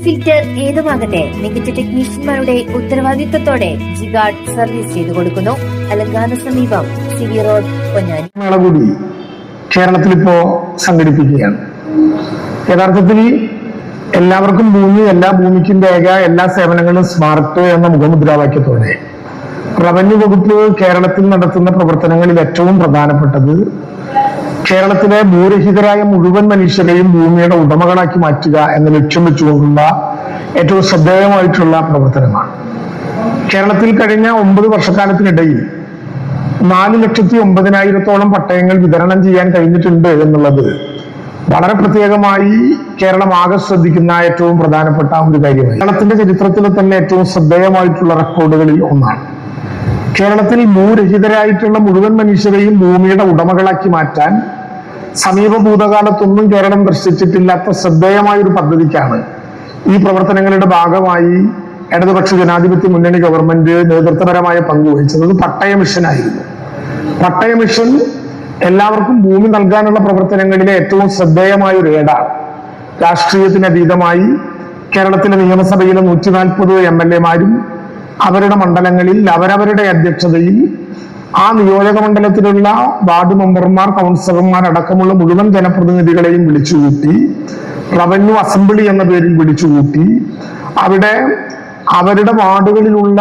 Filter ഏതുമാകട്ടെ മികച്ച ടെക്നീഷ്യന്മാരുടെ ഉത്തരവാദിത്തത്തോടെ ജിഗാർഡ് സർവീസ് ചെയ്തു കൊടുക്കുന്നു. അലങ്കാന സമീപം സിവി റോഡ്, പൊന്നാനി. മേള കൂടി കേരളത്തിൽ ഇപ്പോ സംഘടിപ്പിക്കുകയാണ്. യഥാർത്ഥത്തിൽ എല്ലാവർക്കും ഭൂമി, എല്ലാ ഭൂമിക്കും രേഖ, എല്ലാ സേവനങ്ങളും സ്മാർട്ട് എന്ന മുഖമുദ്രാവാക്യത്തോടെ റവന്യൂ വകുപ്പ് കേരളത്തിൽ നടത്തുന്ന പ്രവർത്തനങ്ങളിൽ ഏറ്റവും പ്രധാനപ്പെട്ടത് കേരളത്തിലെ ഭൂരഹിതരായ മുഴുവൻ മനുഷ്യരെയും ഭൂമിയുടെ ഉടമകളാക്കി മാറ്റുക എന്ന ലക്ഷ്യം വെച്ചുകൊണ്ടുള്ള ഏറ്റവും ശ്രദ്ധേയമായിട്ടുള്ള പ്രവർത്തനമാണ്. കേരളത്തിൽ കഴിഞ്ഞ 9 വർഷക്കാലത്തിനിടയിൽ 4,09,000 പട്ടയങ്ങൾ വിതരണം ചെയ്യാൻ കഴിഞ്ഞിട്ടുണ്ട് എന്നുള്ളത് വളരെ പ്രത്യേകമായി കേരളം ആകെ ശ്രദ്ധിക്കുന്ന ഏറ്റവും പ്രധാനപ്പെട്ട ഒരു കാര്യമായി. കേരളത്തിന്റെ ചരിത്രത്തിൽ തന്നെ ഏറ്റവും ശ്രദ്ധേയമായിട്ടുള്ള റെക്കോർഡുകളിൽ ഒന്നാണ്. കേരളത്തിൽ ഭൂരഹിതരായിട്ടുള്ള മുഴുവൻ മനുഷ്യരെയും ഭൂമിയുടെ ഉടമകളാക്കി മാറ്റാൻ സമീപ ഭൂതകാലത്തൊന്നും കേരളം ദർശിച്ചിട്ടില്ലാത്ത ശ്രദ്ധേയമായ ഒരു പദ്ധതിക്കാണ് ഈ പ്രവർത്തനങ്ങളുടെ ഭാഗമായി ഇടതുപക്ഷ ജനാധിപത്യ മുന്നണി ഗവൺമെന്റ് നേതൃത്വപരമായ പങ്കുവഹിച്ചത് പട്ടയ മിഷനായിരുന്നു. പട്ടയ മിഷൻ എല്ലാവർക്കും ഭൂമി നൽകാനുള്ള പ്രവർത്തനങ്ങളിലെ ഏറ്റവും ശ്രദ്ധേയമായ ഒരു ഏടാണ്. രാഷ്ട്രീയത്തിനതീതമായി കേരളത്തിലെ നിയമസഭയിലെ 140 MLA-മാരും അവരുടെ മണ്ഡലങ്ങളിൽ അവരവരുടെ അധ്യക്ഷതയിൽ ആ നിയോജക മണ്ഡലത്തിലുള്ള വാർഡ് മെമ്പർമാർ, കൗൺസിലർമാർ അടക്കമുള്ള മുഴുവൻ ജനപ്രതിനിധികളെയും വിളിച്ചുകൂട്ടി റവന്യൂ അസംബ്ലി എന്ന പേരിൽ വിളിച്ചുകൂട്ടി അവിടെ അവരുടെ വാർഡുകളിലുള്ള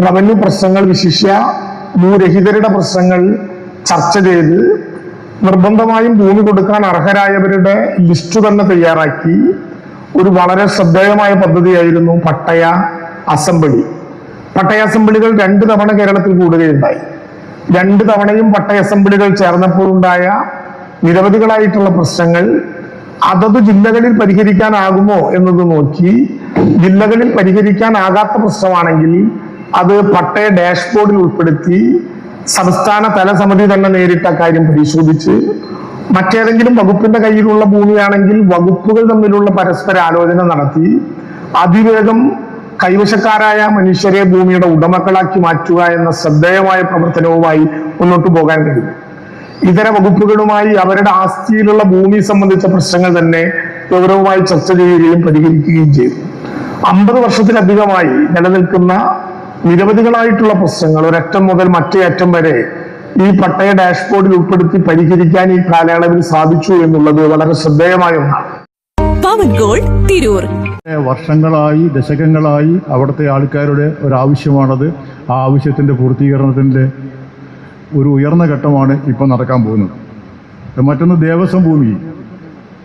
റവന്യൂ പ്രശ്നങ്ങൾ, വിശിഷ്യ ഭൂരഹിതരുടെ പ്രശ്നങ്ങൾ ചർച്ച ചെയ്ത് നിർബന്ധമായും ഭൂമി കൊടുക്കാൻ അർഹരായവരുടെ ലിസ്റ്റ് തന്നെ തയ്യാറാക്കി ഒരു വളരെ ശ്രദ്ധേയമായ പദ്ധതിയായിരുന്നു പട്ടയ അസംബ്ലി. പട്ടയ അസംബ്ലികൾ 2 തവണ കേരളത്തിൽ കൂടുകയുണ്ടായി. 2 തവണയും പട്ടയ അസംബ്ലികൾ ചേർന്നപ്പോഴുണ്ടായ നിരവധികളായിട്ടുള്ള പ്രശ്നങ്ങൾ അതത് ജില്ലകളിൽ പരിഹരിക്കാനാകുമോ എന്നത് നോക്കി ജില്ലകളിൽ പരിഹരിക്കാനാകാത്ത പ്രശ്നമാണെങ്കിൽ അത് പട്ടയ ഡാഷ്ബോർഡിൽ ഉൾപ്പെടുത്തി സംസ്ഥാന തലസമിതി തന്നെ നേരിട്ട കാര്യം പരിശോധിച്ച് മറ്റേതെങ്കിലും വകുപ്പിന്റെ കയ്യിലുള്ള ഭൂമിയാണെങ്കിൽ വകുപ്പുകൾ തമ്മിലുള്ള പരസ്പര ആലോചന നടത്തി അതിവേഗം കൈവശക്കാരായ മനുഷ്യരെ ഭൂമിയുടെ ഉടമകളാക്കി മാറ്റുക എന്ന ശ്രദ്ധേയമായ പ്രവർത്തനവുമായി മുന്നോട്ട് പോകാൻ കഴിയും. ഇതര വകുപ്പുകളുമായി അവരുടെ ആസ്തിയിലുള്ള ഭൂമി സംബന്ധിച്ച പ്രശ്നങ്ങൾ തന്നെ ഗൗരവമായി ചർച്ച ചെയ്യുകയും പരിഹരിക്കുകയും ചെയ്തു. 50 വർഷത്തിലധികമായി നിലനിൽക്കുന്ന നിരവധികളായിട്ടുള്ള പ്രശ്നങ്ങൾ ഒരറ്റം മുതൽ മറ്റേ അറ്റം വരെ ഈ പട്ടയ ഡാഷ്ബോർഡിൽ ഉൾപ്പെടുത്തി പരിഹരിക്കാൻ ഈ കാലയളവിൽ സാധിച്ചു എന്നുള്ളത് വളരെ ശ്രദ്ധേയമായ ഒന്നാണ്. വർഷങ്ങളായി, ദശകങ്ങളായി അവിടുത്തെ ആൾക്കാരുടെ ഒരാവശ്യമാണത്. ആ ആവശ്യത്തിൻ്റെ പൂർത്തീകരണത്തിൻ്റെ ഒരു ഉയർന്ന ഘട്ടമാണ് ഇപ്പം നടക്കാൻ പോകുന്നത്. മറ്റൊന്ന് ദേവസ്വം ഭൂമി.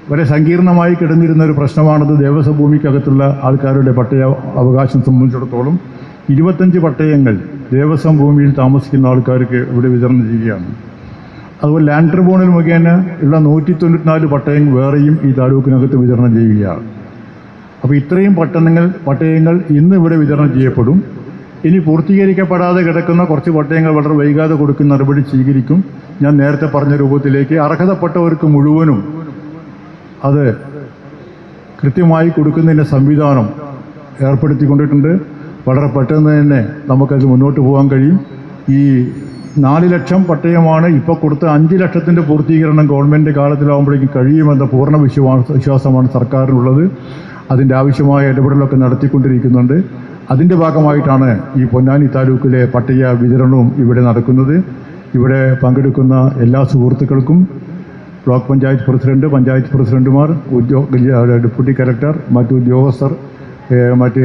വളരെ സങ്കീർണമായി കിടന്നിരുന്ന ഒരു പ്രശ്നമാണത്. ദേവസ്വം ഭൂമിക്കകത്തുള്ള ആൾക്കാരുടെ പട്ടയ അവകാശം സംബന്ധിച്ചിടത്തോളം 25 പട്ടയങ്ങൾ ദേവസ്വം ഭൂമിയിൽ താമസിക്കുന്ന ആൾക്കാർക്ക് ഇവിടെ വിതരണം ചെയ്യുകയാണ്. അതുപോലെ ലാൻഡ് ട്രിബ്യൂണൽ മുഖേന ഉള്ള 194 പട്ടയങ്ങൾ വേറെയും ഈ താലൂക്കിനകത്ത് വിതരണം ചെയ്യുകയാണ്. അപ്പോൾ ഇത്രയും പട്ടയങ്ങൾ ഇന്ന് ഇവിടെ വിതരണം ചെയ്യപ്പെടും. ഇനി പൂർത്തീകരിക്കപ്പെടാതെ കിടക്കുന്ന കുറച്ച് പട്ടയങ്ങൾ വളരെ വൈകാതെ കൊടുക്കുന്ന നടപടി സ്വീകരിക്കും. ഞാൻ നേരത്തെ പറഞ്ഞ രൂപത്തിലേക്ക് അർഹതപ്പെട്ടവർക്ക് മുഴുവനും അത് കൃത്യമായി കൊടുക്കുന്നതിൻ്റെ സംവിധാനം ഏർപ്പെടുത്തിക്കൊണ്ടിട്ടുണ്ട്. വളരെ പെട്ടെന്ന് തന്നെ നമുക്കത് മുന്നോട്ട് പോകാൻ കഴിയും. ഈ 4 ലക്ഷം പട്ടയമാണ് ഇപ്പോൾ കൊടുത്ത 5 ലക്ഷത്തിൻ്റെ പൂർത്തീകരണം ഗവൺമെൻറ് കാലത്തിലാവുമ്പോഴേക്കും കഴിയുമെന്ന പൂർണ്ണ വിശ്വാസമാണ് സർക്കാരിനുള്ളത്. അതിൻ്റെ ആവശ്യമായ ഇടപെടലൊക്കെ നടത്തിക്കൊണ്ടിരിക്കുന്നുണ്ട്. അതിൻ്റെ ഭാഗമായിട്ടാണ് ഈ പൊന്നാനി താലൂക്കിലെ പട്ടയ വിതരണവും ഇവിടെ നടക്കുന്നത്. ഇവിടെ പങ്കെടുക്കുന്ന എല്ലാ സുഹൃത്തുക്കൾക്കും ബ്ലോക്ക് പഞ്ചായത്ത് പ്രസിഡന്റ്, പഞ്ചായത്ത് പ്രസിഡന്റുമാർ, ഡെപ്യൂട്ടി കലക്ടർ, മറ്റു ഉദ്യോഗസ്ഥർ, മറ്റ്